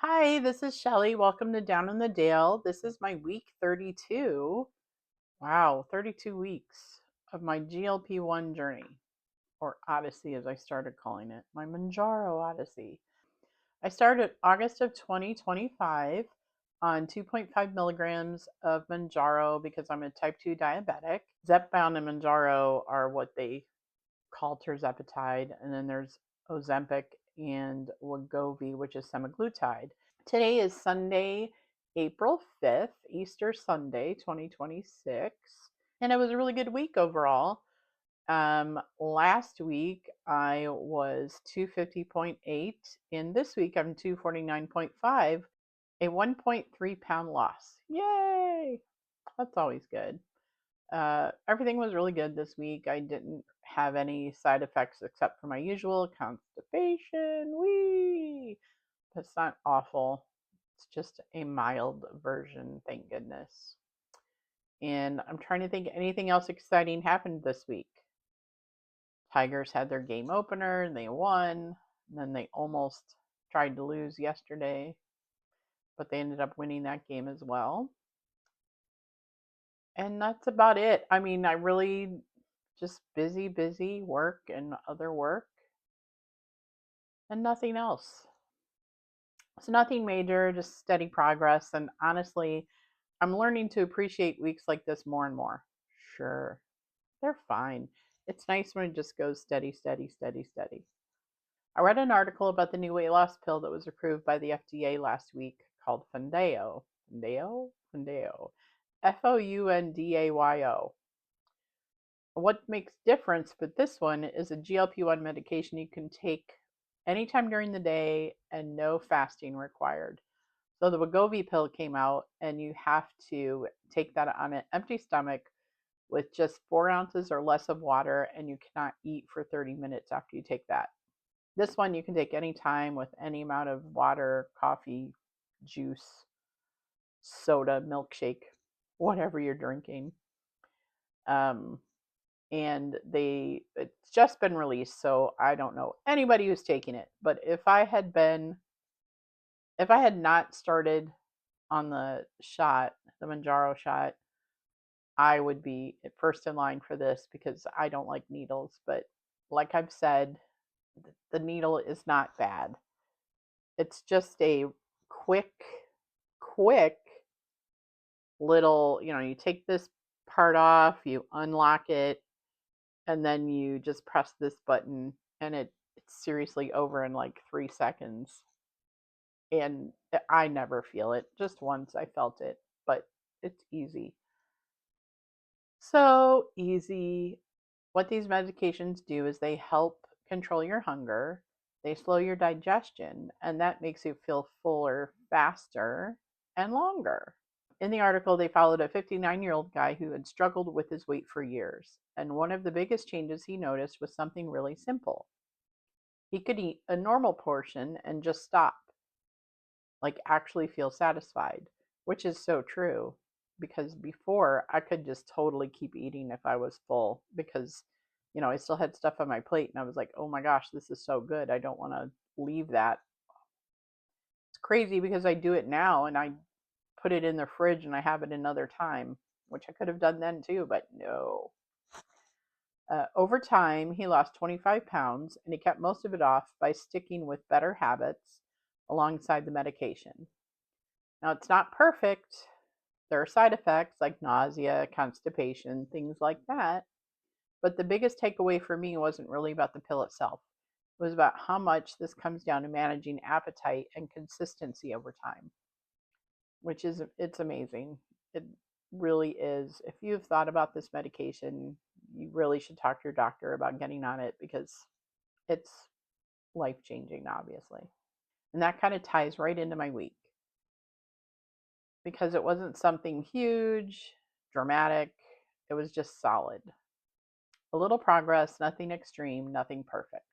Hi, this is Shelly. Welcome to Down in the Dale. This is my week 32. Wow, 32 weeks of my GLP-1 journey, or Odyssey as I started calling it, my Manjaro Odyssey. I started August of 2025 on 2.5 milligrams of Manjaro because I'm a type 2 diabetic. Zepbound and Manjaro are what they call tirzepatide, and then there's Ozempic and Wegovy, which is semaglutide. Today is Sunday, April 5th, Easter Sunday, 2026. And it was a really good week overall. Last week I was 250.8, and this week I'm 249.5, a 1.3 pound loss. Yay! That's always good. Everything was really good this week. I didn't have any side effects except for my usual constipation. Wee! It's not awful. It's just a mild version, thank goodness. And I'm trying to think anything else exciting happened this week. Tigers had their game opener and they won. And then they almost tried to lose yesterday, but they ended up winning that game as well. And that's about it. I mean, I really just busy work and other work and nothing else. So nothing major, just steady progress. And honestly, I'm learning to appreciate weeks like this more and more. Sure, they're fine. It's nice when it just goes steady, steady, steady, steady. I read an article about the new weight loss pill that was approved by the FDA last week called Foundayo. Foundayo? Foundayo. Foundayo. What makes difference with this one is a GLP-1 medication you can take anytime during the day and no fasting required. So the Wegovy pill came out, and you have to take that on an empty stomach with just 4 ounces or less of water, and you cannot eat for 30 minutes after you take that. This one you can take anytime with any amount of water, coffee, juice, soda, milkshake, whatever you're drinking. Um, and it's just been released, so I don't know anybody who's taking it. But if I had not started on the Manjaro shot, I would be first in line for this because I don't like needles. But like I've said, the needle is not bad. It's just a quick, quick little, you take this part off, you unlock it, and then you just press this button, and it's seriously over in like 3 seconds. And I never feel it. Just once I felt it, but it's easy. So easy. What these medications do is they help control your hunger, they slow your digestion, and that makes you feel fuller faster and longer. In the article, they followed a 59-year-old guy who had struggled with his weight for years. And one of the biggest changes he noticed was something really simple. He could eat a normal portion and just stop, like actually feel satisfied, which is so true because before I could just totally keep eating if I was full because I still had stuff on my plate and I was like, "Oh my gosh, this is so good. I don't want to leave that." It's crazy because I do it now and I put it in the fridge and I have it another time, which I could have done then too, but no. Over time, he lost 25 pounds and he kept most of it off by sticking with better habits alongside the medication. Now, it's not perfect. There are side effects like nausea, constipation, things like that. But the biggest takeaway for me wasn't really about the pill itself. It was about how much this comes down to managing appetite and consistency over time, which is it's amazing. It really is. If you've thought about this medication, you really should talk to your doctor about getting on it because it's life changing, obviously. And that kind of ties right into my week because it wasn't something huge, dramatic. It was just solid. A little progress, nothing extreme, nothing perfect.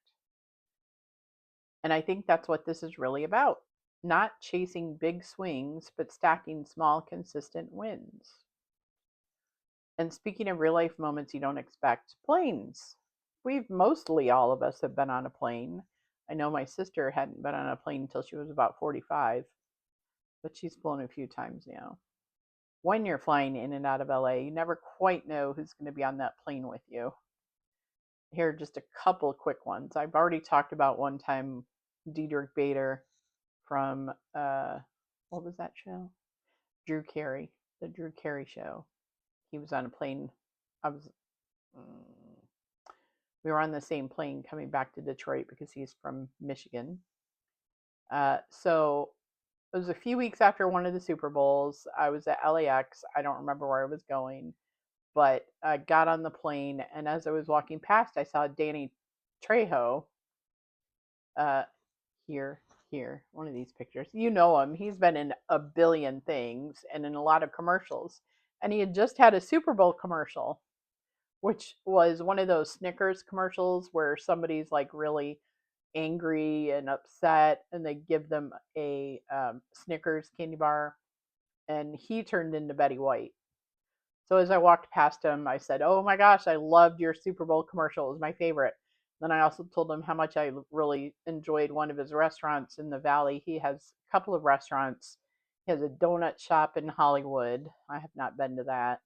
And I think that's what this is really about. Not chasing big swings, but stacking small, consistent wins. And speaking of real life moments you don't expect, planes. We've mostly all of us have been on a plane. I know my sister hadn't been on a plane until she was about 45. but she's flown a few times now. When you're flying in and out of LA, you never quite know who's going to be on that plane with you. Here are just a couple quick ones. I've already talked about one time Diedrich Bader from what was that show? Drew Carey, the Drew Carey show. He was on a plane. I was we were on the same plane coming back to Detroit because he's from Michigan. So it was a few weeks after one of the Super Bowls. I was at LAX. I don't remember where I was going, but I got on the plane, and as I was walking past, I saw Danny Trejo. Uh, here, one of these pictures. You know him. He's been in a billion things and in a lot of commercials. And he had just had a Super Bowl commercial, which was one of those Snickers commercials where somebody's like really angry and upset and they give them a Snickers candy bar. And he turned into Betty White. So as I walked past him, I said, "Oh my gosh, I loved your Super Bowl commercial. It was my favorite." Then I also told him how much I really enjoyed one of his restaurants in the Valley. He has a couple of restaurants. He has a donut shop in Hollywood. I have not been to that.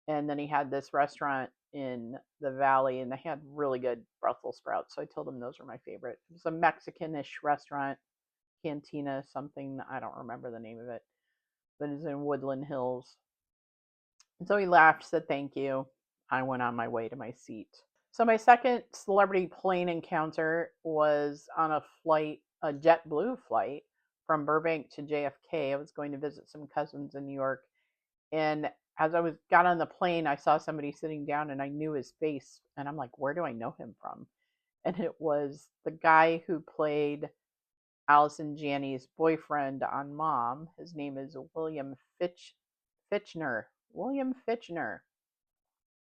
And then he had this restaurant in the Valley, and they had really good Brussels sprouts. So I told him those were my favorite. It was a Mexican-ish restaurant, Cantina something. I don't remember the name of it, but it's in Woodland Hills. And so he laughed, said thank you. I went on my way to my seat. So my second celebrity plane encounter was on a flight, a JetBlue flight from Burbank to JFK. I was going to visit some cousins in New York, and as I got on the plane, I saw somebody sitting down, and I knew his face, and I'm like, where do I know him from? And it was the guy who played Allison Janney's boyfriend on Mom. His name is Fitchner. William Fitchner.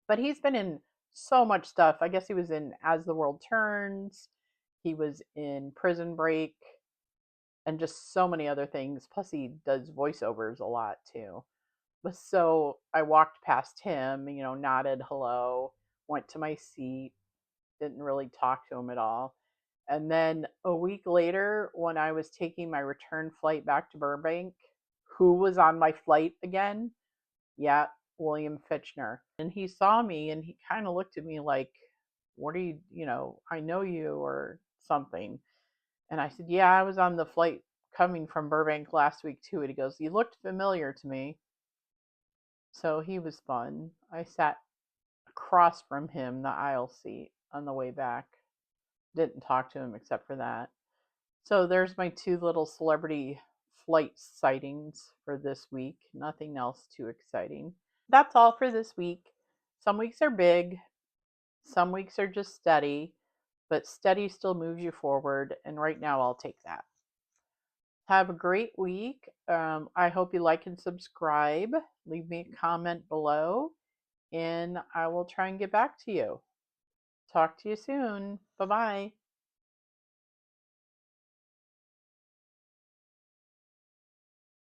But he's been in so much stuff. I guess he was in As the World Turns. He was in Prison Break and just so many other things. Plus, he does voiceovers a lot too. But so I walked past him, nodded hello, went to my seat, didn't really talk to him at all. And then a week later, when I was taking my return flight back to Burbank, who was on my flight again? Yeah, William Fitchner. And he saw me and he kind of looked at me like, what are you, I know you or something. And I said, yeah, I was on the flight coming from Burbank last week too. And he goes, you looked familiar to me. So he was fun. I sat across from him, the aisle seat, on the way back. Didn't talk to him except for that. So there's my two little celebrity flight sightings for this week. Nothing else too exciting. That's all for this week. Some weeks are big, some weeks are just steady, but steady still moves you forward. And right now, I'll take that. Have a great week. I hope you like and subscribe. Leave me a comment below, and I will try and get back to you. Talk to you soon. Bye bye.